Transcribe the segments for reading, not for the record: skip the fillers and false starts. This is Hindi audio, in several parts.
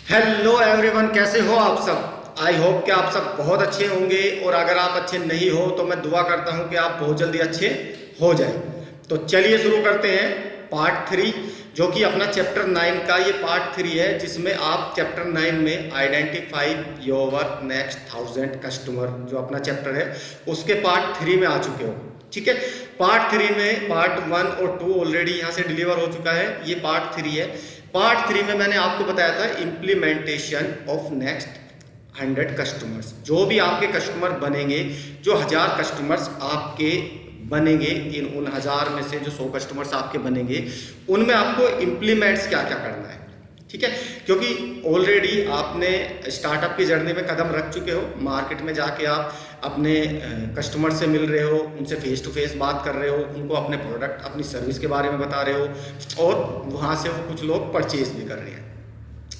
हेलो एवरीवन, कैसे हो आप सब। आई होप कि आप सब बहुत अच्छे होंगे और अगर आप अच्छे नहीं हो तो मैं दुआ करता हूं कि आप बहुत जल्दी अच्छे हो जाए। तो चलिए शुरू करते हैं पार्ट 3, जो कि अपना चैप्टर 9 का ये पार्ट 3 है, जिसमें आप चैप्टर 9 में आइडेंटिफाई योर नेक्स्ट 1000 कस्टमर जो अपना चैप्टर है उसके पार्ट 3 में आ चुके हो। ठीक है, पार्ट 3 में पार्ट 1 और 2 ऑलरेडी यहाँ से डिलीवर हो चुका है, ये पार्ट 3 है। पार्ट 3 में मैंने आपको बताया था इम्प्लीमेंटेशन ऑफ नेक्स्ट 100 कस्टमर्स। जो भी आपके कस्टमर बनेंगे, जो 1000 कस्टमर्स आपके बनेंगे, इन उन 1000 में से जो 100 कस्टमर्स आपके बनेंगे उनमें आपको इम्प्लीमेंट्स क्या क्या करना है। ठीक है, क्योंकि ऑलरेडी आपने स्टार्टअप की जर्नी में कदम रख चुके हो। मार्केट में जाके आप अपने कस्टमर से मिल रहे हो, उनसे फेस टू फेस बात कर रहे हो, उनको अपने प्रोडक्ट अपनी सर्विस के बारे में बता रहे हो और वहाँ से वो कुछ लोग परचेज भी कर रहे हैं।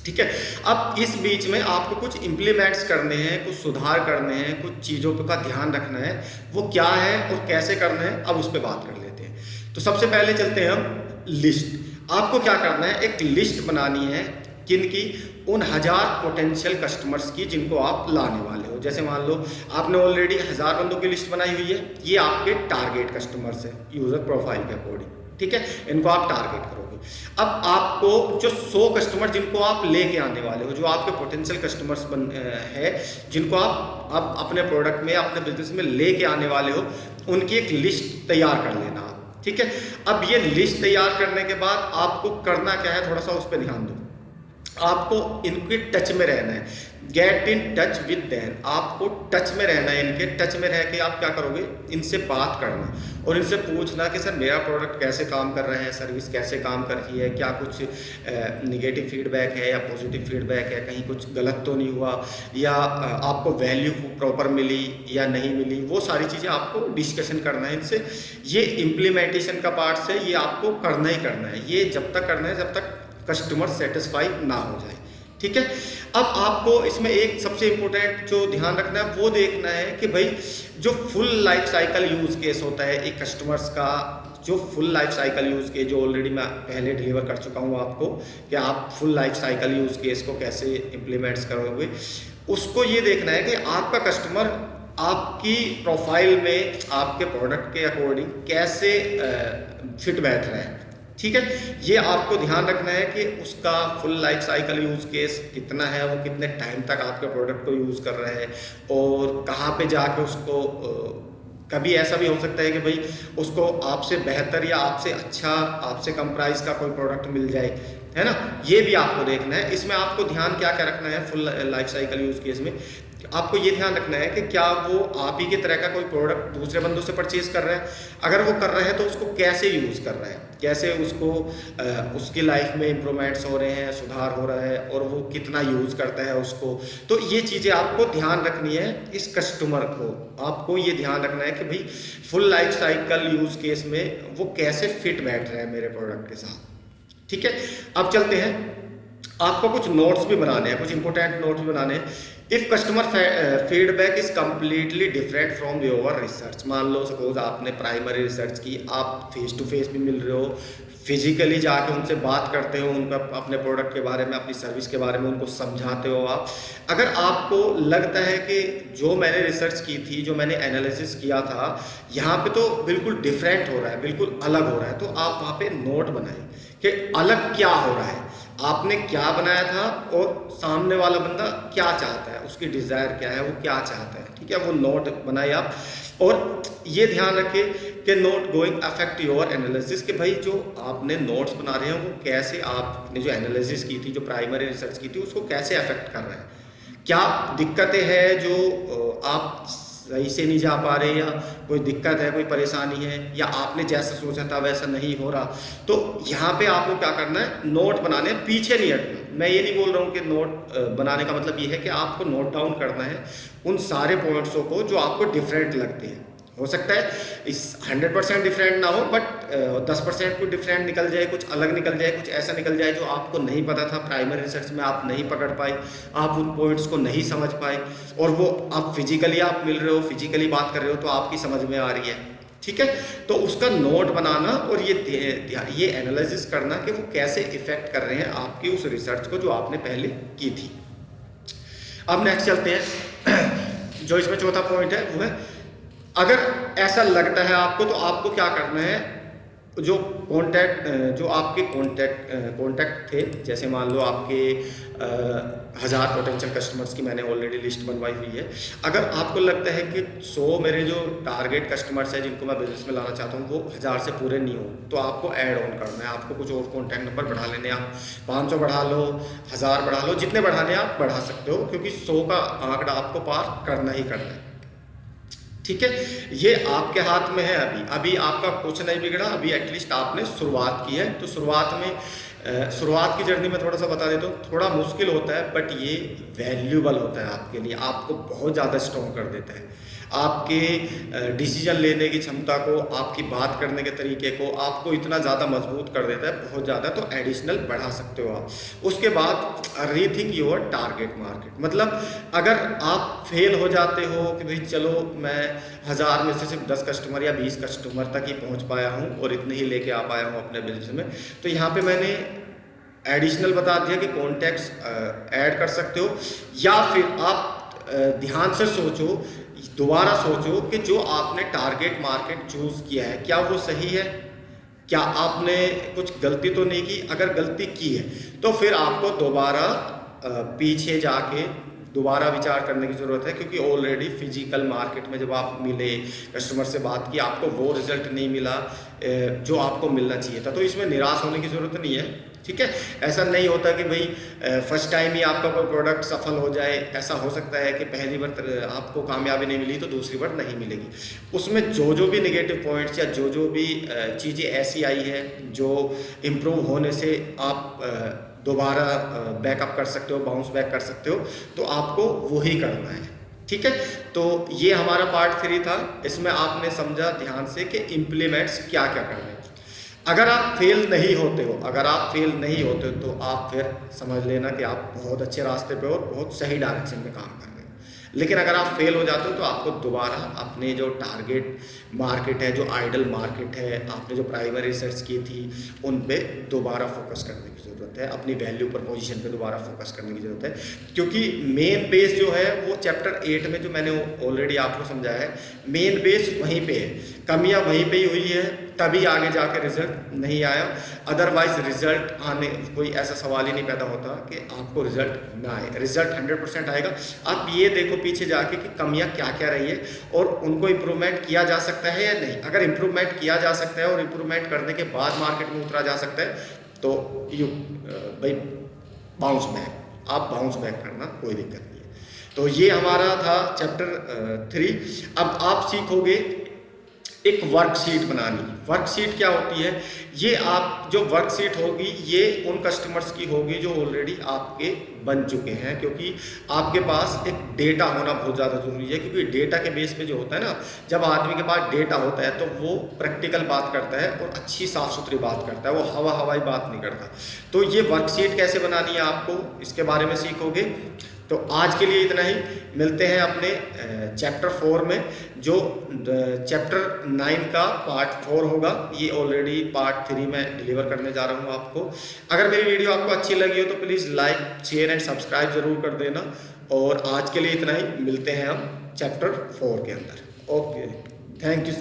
ठीक है, अब इस बीच में आपको कुछ इम्प्लीमेंट्स करने हैं, कुछ सुधार करने हैं, कुछ चीज़ों का ध्यान रखना है। वो क्या है और कैसे करना है, अब उस पर बात कर लेते हैं। तो सबसे पहले चलते हैं हम लिस्ट। आपको क्या करना है, एक लिस्ट बनानी है किनकी, उन 1000 पोटेंशियल कस्टमर्स की जिनको आप लाने वाले हो। जैसे मान लो आपने ऑलरेडी 1000 बंदों की लिस्ट बनाई हुई है, ये आपके टारगेट कस्टमर्स हैं यूजर प्रोफाइल के अकॉर्डिंग। ठीक है, इनको आप टारगेट करोगे। अब आपको जो 100 कस्टमर जिनको आप लेके आने वाले हो, जो आपके पोटेंशियल कस्टमर्स है, जिनको आप अपने प्रोडक्ट में अपने बिजनेस में लेके आने वाले हो, उनकी एक लिस्ट तैयार कर लेना आप। ठीक है, अब ये लिस्ट तैयार करने के बाद आपको करना क्या है, थोड़ा सा उस पर ध्यान दो। आपको इनके टच में रहना है, get in touch with them. आपको टच में रहना है, इनके टच में रह के आप क्या करोगे, इनसे बात करना और इनसे पूछना कि सर मेरा प्रोडक्ट कैसे काम कर रहा है, सर्विस कैसे काम कर रही है, क्या कुछ निगेटिव फीडबैक है या पॉजिटिव फीडबैक है, कहीं कुछ गलत तो नहीं हुआ, या आपको वैल्यू प्रॉपर मिली या नहीं मिली। वो सारी चीज़ें आपको डिस्कशन करना है इनसे। ये इम्प्लीमेंटेशन का पार्ट है, ये आपको करना ही करना है। ये जब तक करना है जब तक कस्टमर सेटिस्फाई ना हो जाए। ठीक है, अब आपको इसमें एक सबसे इंपॉर्टेंट जो ध्यान रखना है वो देखना है कि भाई जो full life cycle use case होता है एक कस्टमर्स का, जो full life cycle use case जो ऑलरेडी मैं पहले डिलीवर कर चुका हूँ आपको, कि आप full life cycle use case को कैसे इंप्लीमेंट्स करोगे, उसको ये देखना है कि आपका कस्टमर आपकी प्रोफाइल में आपके प्रोडक्ट के अकॉर्डिंग कैसे फिट बैठ रहा है। ठीक है, ये आपको ध्यान रखना है कि उसका full life cycle use case कितना है, वो कितने टाइम तक आपके प्रोडक्ट को यूज़ कर रहे हैं और कहाँ पे जाके उसको कभी ऐसा भी हो सकता है कि भाई उसको आपसे बेहतर या आपसे अच्छा, आपसे कम प्राइस का कोई प्रोडक्ट मिल जाए, है ना। ये भी आपको देखना है। इसमें आपको ध्यान क्या क्या रखना है, full life cycle use case में आपको ये ध्यान रखना है कि क्या वो आप ही की तरह का कोई प्रोडक्ट दूसरे बंदों से परचेज कर रहा है। अगर वो कर रहे हैं तो उसको कैसे यूज़ कर रहा है, कैसे उसको उसकी लाइफ में इम्प्रूवमेंट्स हो रहे हैं, सुधार हो रहा है और वो कितना यूज़ करता है उसको। तो ये चीज़ें आपको ध्यान रखनी है। इस कस्टमर को आपको ये ध्यान रखना है कि भाई full life cycle use case में वो कैसे फिट बैठ रहा है मेरे प्रोडक्ट के साथ। ठीक है, अब चलते हैं, आपको कुछ नोट्स भी बनाने हैं, कुछ इंपॉर्टेंट नोट्स भी बनाने हैं। If customer feedback is completely different from your research. मान लो सपोज आपने प्राइमरी रिसर्च की, आप फेस टू फेस भी मिल रहे हो, फिजिकली जाके उनसे बात करते हो, उनका अपने प्रोडक्ट के बारे में, अपनी सर्विस के बारे में उनको समझाते हो आप। अगर आपको लगता है कि जो मैंने रिसर्च की थी, जो मैंने एनालिसिस किया था, यहाँ पे तो बिल्कुल डिफरेंट हो रहा है, बिल्कुल अलग हो रहा है, तो आप वहाँ पे नोट बनाइए कि अलग क्या हो रहा है, आपने क्या बनाया था और सामने वाला बंदा क्या चाहता है, उसकी डिज़ायर क्या है, वो क्या चाहता है। ठीक है, वो नोट बनाए आप और ये ध्यान रखें कि note going affect your analysis, कि भाई जो आपने नोट्स बना रहे हैं वो कैसे आपने जो एनालिसिस की थी, जो प्राइमरी रिसर्च की थी, उसको कैसे अफेक्ट कर रहा है। क्या दिक्कतें हैं जो आप सही से नहीं जा पा रहे, या कोई दिक्कत है, कोई परेशानी है, या आपने जैसा सोचा था वैसा नहीं हो रहा। तो यहाँ पे आपको क्या करना है, नोट बनाने, पीछे नहीं हटना। मैं ये नहीं बोल रहा हूँ कि नोट बनाने का मतलब ये है कि आपको नोट डाउन करना है उन सारे पॉइंट्सों को जो आपको डिफरेंट लगते हैं। हो सकता है इस 100% डिफरेंट ना हो, बट 10% कुछ डिफरेंट निकल जाए, कुछ अलग निकल जाए, कुछ ऐसा निकल जाए जो आपको नहीं पता था, प्राइमरी रिसर्च में आप नहीं पकड़ पाए, आप उन पॉइंट्स को नहीं समझ पाए, और वो आप फिजिकली आप मिल रहे हो, फिजिकली बात कर रहे हो तो आपकी समझ में आ रही है। ठीक है। तो उसका नोट बनाना और ये एनालिसिस करना कि वो कैसे इफेक्ट कर रहे हैं आपकी उस रिसर्च को जो आपने पहले की थी। अब नेक्स्ट चलते हैं, जो इसमें चौथा पॉइंट है वो है, अगर ऐसा लगता है आपको तो आपको क्या करना है, जो आपके कॉन्टैक्ट थे, जैसे मान लो आपके 1000 पोटेंशियल कस्टमर्स की मैंने ऑलरेडी लिस्ट बनवाई हुई है। अगर आपको लगता है कि 100 मेरे जो टारगेट कस्टमर्स हैं जिनको मैं बिजनेस में लाना चाहता हूँ वो 1000 से पूरे नहीं हो, तो आपको ऐड ऑन करना है, आपको कुछ और कॉन्टैक्ट नंबर बढ़ा लेने, आप 500 बढ़ा लो, 1000 बढ़ा लो, जितने बढ़ाने आप बढ़ा सकते हो, क्योंकि 100 का आंकड़ा आपको पार करना ही करना है। ठीक है, ये आपके हाथ में है। अभी आपका कुछ नहीं बिगड़ा, अभी एटलीस्ट आपने शुरुआत की है। तो शुरुआत की जर्नी में थोड़ा सा बता देता हूँ, थोड़ा मुश्किल होता है बट ये वैल्यूबल होता है आपके लिए, आपको बहुत ज़्यादा स्ट्रॉन्ग कर देता है, आपके डिसीजन लेने की क्षमता को, आपकी बात करने के तरीके को आपको इतना ज़्यादा मजबूत कर देता है, बहुत ज़्यादा। तो एडिशनल बढ़ा सकते हो आप। उसके बाद रीथिंक योर टारगेट मार्केट, मतलब अगर आप फेल हो जाते हो कि भाई चलो मैं 1000 में से सिर्फ 10 कस्टमर या 20 कस्टमर तक ही पहुंच पाया हूं और इतने ही लेके आ पाया हूं अपने बिजनेस में, तो यहाँ पे मैंने एडिशनल बता दिया कि कॉन्टैक्ट्स ऐड कर सकते हो, या फिर आप ध्यान से सोचो, दोबारा सोचो कि जो आपने टारगेट मार्केट चूज किया है क्या वो सही है, क्या आपने कुछ गलती तो नहीं की। अगर गलती की है तो फिर आपको दोबारा पीछे जाके दोबारा विचार करने की ज़रूरत है, क्योंकि ऑलरेडी फिजिकल मार्केट में जब आप मिले, कस्टमर से बात की, आपको वो रिजल्ट नहीं मिला जो आपको मिलना चाहिए था, तो इसमें निराश होने की ज़रूरत नहीं है। ठीक है, ऐसा नहीं होता कि भाई फर्स्ट टाइम ही आपका कोई प्रोडक्ट सफल हो जाए। ऐसा हो सकता है कि पहली बार आपको कामयाबी नहीं मिली तो दूसरी बार नहीं मिलेगी। उसमें जो भी नेगेटिव पॉइंट्स या जो भी चीज़ें ऐसी आई है जो इम्प्रूव होने से आप दोबारा बैकअप कर सकते हो, बाउंस बैक कर सकते हो, तो आपको वही करना है। ठीक है, तो ये हमारा पार्ट 3 था। इसमें आपने समझा ध्यान से कि इम्प्लीमेंट्स क्या क्या करने हैं। अगर आप फेल नहीं होते हो तो आप फिर समझ लेना कि आप बहुत अच्छे रास्ते पे हो और बहुत सही डायरेक्शन में काम कर रहे हो। लेकिन अगर आप फेल हो जाते हो तो आपको दोबारा अपने जो टारगेट मार्केट है, जो आइडल मार्केट है, आपने जो प्राइमरी रिसर्च की थी उन पे दोबारा फोकस करने की ज़रूरत है, अपनी वैल्यू प्रपोजिशन पे दोबारा फोकस करने की ज़रूरत है। क्योंकि मेन बेस जो है वो चैप्टर 8 में जो मैंने ऑलरेडी आपको समझाया है, मेन बेस वहीं पे है, कमियां वहीं पे ही हुई है, तभी आगे जाके रिजल्ट नहीं आया। अदरवाइज रिजल्ट आने कोई ऐसा सवाल ही नहीं पैदा होता कि आपको रिजल्ट ना आए। रिजल्ट 100% आएगा। आप ये देखो पीछे जाके कि कमियां क्या क्या रही है और उनको इम्प्रूवमेंट किया जा सकता है या नहीं। अगर इम्प्रूवमेंट किया जा सकता है और इम्प्रूवमेंट करने के बाद मार्केट में उतरा जा सकता है तो भाई बाउंस बैक, आप बाउंस बैक करना कोई दिक्कत नहीं है। तो ये हमारा था चैप्टर 3। अब आप सीखोगे एक वर्कशीट बनानी। वर्कशीट क्या होती है? ये आप जो वर्कशीट होगी ये उन कस्टमर्स की होगी जो ऑलरेडी आपके बन चुके हैं, क्योंकि आपके पास एक डेटा होना बहुत ज़्यादा ज़रूरी है। क्योंकि डेटा के बेस पे जो होता है ना, जब आदमी के पास डेटा होता है तो वो प्रैक्टिकल बात करता है और अच्छी साफ सुथरी बात करता है, वो हवाई बात नहीं करता। तो ये वर्कशीट कैसे बनानी है आपको, इसके बारे में सीखोगे। तो आज के लिए इतना ही, मिलते हैं अपने चैप्टर 4 में, जो चैप्टर 9 का पार्ट 4 होगा। ये ऑलरेडी पार्ट 3 में डिलीवर करने जा रहा हूँ आपको। अगर मेरी वीडियो आपको अच्छी लगी हो तो please like, share and subscribe जरूर कर देना। और आज के लिए इतना ही, मिलते हैं हम चैप्टर 4 के अंदर। Okay, thank you.